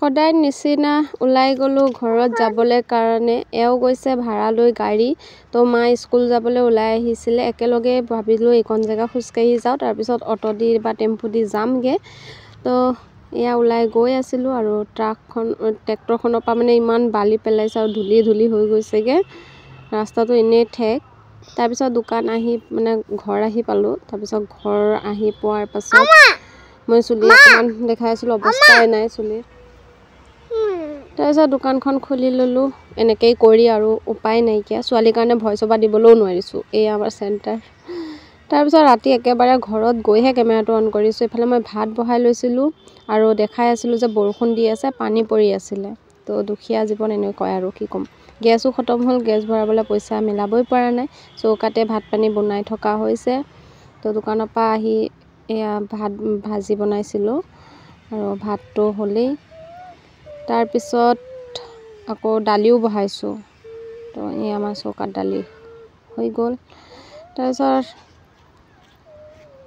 সদায় নিচিনা ওলাই গ'লো ঘৰত যাবলৈ কাৰণে এও গৈছে ভাড়া লৈ গাড়ী তো মা স্কুল যাবলৈ ওলাই আহিছিলে একেলগে ভাবিলোঁ এইখন জেগা খোজকাঢ়ি যাওঁ তাৰপিছত অটো দি বা টেম্পু দি যামগৈ তো এয়া ওলাই গৈ আছিলোঁ আৰু ট্ৰেক্টৰখনৰ পৰা মানে ইমান বালি পেলাইছে আৰু ধূলি হৈ গৈছেগৈ ৰাস্তাটো এনেই ঠেক তাৰপিছত দোকান আহি মানে ঘৰ আহি পালোঁ তাৰপিছত ঘৰ আহি পোৱাৰ পাছত মই চুলি অকণমান দেখাই আছিলোঁ অৱস্থাই নাই চুলিৰ তাৰপিছত দোকানখন খুলি ল'লোঁ এনেকেই কৰি আৰু উপায় নাইকিয়া ছোৱালীৰ কাৰণে ভইচ অভাৰ দিবলৈও নোৱাৰিছোঁ এই আমাৰ চেণ্টাৰ তাৰপিছত ৰাতি একেবাৰে ঘৰত গৈহে কেমেৰাটো অন কৰিছোঁ এইফালে মই ভাত বহাই লৈছিলোঁ আৰু দেখাই আছিলোঁ যে বৰষুণ দি আছে পানী পৰি আছিলে তো দুখীয়া জীৱন এনেকুৱাই আৰু কি ক'ম গেছো খতম হ'ল গেছ ভৰাবলৈ পইচা মিলাবই পৰা নাই চৌকাতে ভাত পানী বনাই থকা হৈছে তো দোকানৰ পৰা আহি এয়া ভাজি বনাইছিলোঁ আৰু ভাতটো হ'লেই তাৰপিছত আকৌ দালিও বহাইছোঁ তো এই আমাৰ চৌকাত দালি হৈ গ'ল তাৰপিছত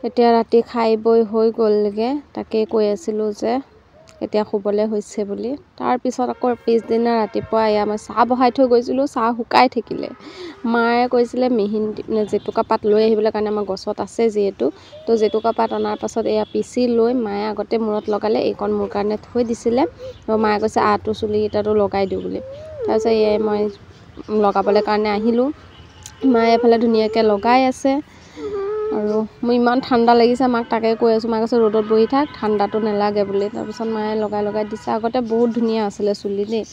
এতিয়া ৰাতি খাই বৈ হৈ গ'লগৈ তাকেই কৈ আছিলোঁ যে এতিয়া শুবলৈ হৈছে বুলি তাৰপিছত আকৌ পিছদিনা ৰাতিপুৱা এয়া মই চাহ বহাই থৈ গৈছিলোঁ চাহ শুকাই থাকিলে মায়ে কৈছিলে মেহেন্দি জেতুকা পাত লৈ আহিবলৈ কাৰণে আমাৰ গছত আছে যিহেতু তো জেতুকা পাত অনাৰ পাছত এয়া পিচি লৈ মায়ে আগতে মূৰত লগালে এইকণ মোৰ কাৰণে থৈ দিছিলে তো মায়ে কৈছে আটো চুলিকেইটাতো লগাই দিওঁ বুলি তাৰপিছত এয়াই মই লগাবলৈ কাৰণে আহিলোঁ মায়ে এফালে ধুনীয়াকৈ লগাই আছে আৰু মোৰ ইমান ঠাণ্ডা লাগিছে মাক তাকে কৈ আছোঁ মায়ে কৈছে ৰ'দত বহি থাক ঠাণ্ডাটো নালাগে বুলি তাৰপিছত মায়ে লগাই দিছে আগতে বহুত ধুনীয়া আছিলে চুলি দেই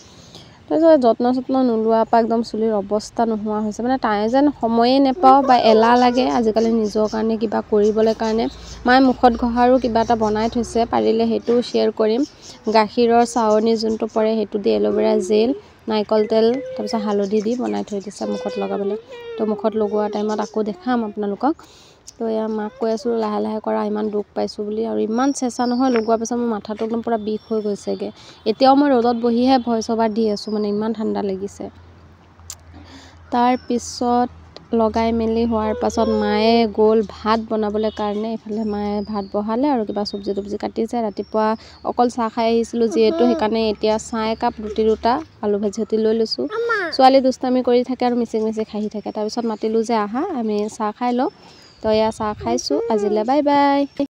তাৰপিছত যত্ন নোলোৱাৰ পৰা একদম চুলিৰ অৱস্থা নোহোৱা হৈছে মানে তাই যেন সময়ে নেপাওঁ বা এলাহ লাগে আজিকালি নিজৰ কাৰণে কিবা কৰিবলৈ কাৰণে মায়ে মুখত ঘঁহাৰো কিবা এটা বনাই থৈছে পাৰিলে সেইটোও শ্বেয়াৰ কৰিম গাখীৰৰ চাৱনি যোনটো পৰে সেইটো দি এল'ভেৰা জেল নাৰিকল তেল তাৰপিছত হালধি দি বনাই থৈ দিছে মুখত লগাবলৈ তো মুখত লগোৱা টাইমত আকৌ দেখাম আপোনালোকক তো এয়া মাক কৈ আছোঁ লাহে কৰা ইমান দুখ পাইছোঁ বুলি আৰু ইমান চেঁচা নহয় লগোৱাৰ পাছত মোৰ মাথাটো একদম পূৰা বিষ হৈ গৈছেগৈ এতিয়াও মই ৰ'দত বহিহে ভইচ অভাৰ দি আছোঁ মানে ইমান ঠাণ্ডা লাগিছে তাৰপিছত লগাই মেলি হোৱাৰ পাছত মায়ে গ'ল ভাত বনাবলৈ কাৰণে এইফালে মায়ে ভাত বহালে আৰু কিবা চব্জি তব্জি কাটিছে ৰাতিপুৱা অকল চাহ খাই আহিছিলোঁ যিহেতু সেইকাৰণে এতিয়া চাহ একাপ ৰুটি দুটা আলু ভাজি সৈতে লৈ লৈছোঁ ছোৱালী দুষ্টামি কৰি থাকে আৰু মিচিক হাঁহি থাকে তাৰপিছত মাতিলোঁ যে আহা আমি চাহ খাই লওঁ তো এয়া চাহ খাইছোঁ আজিলৈ বাই বাই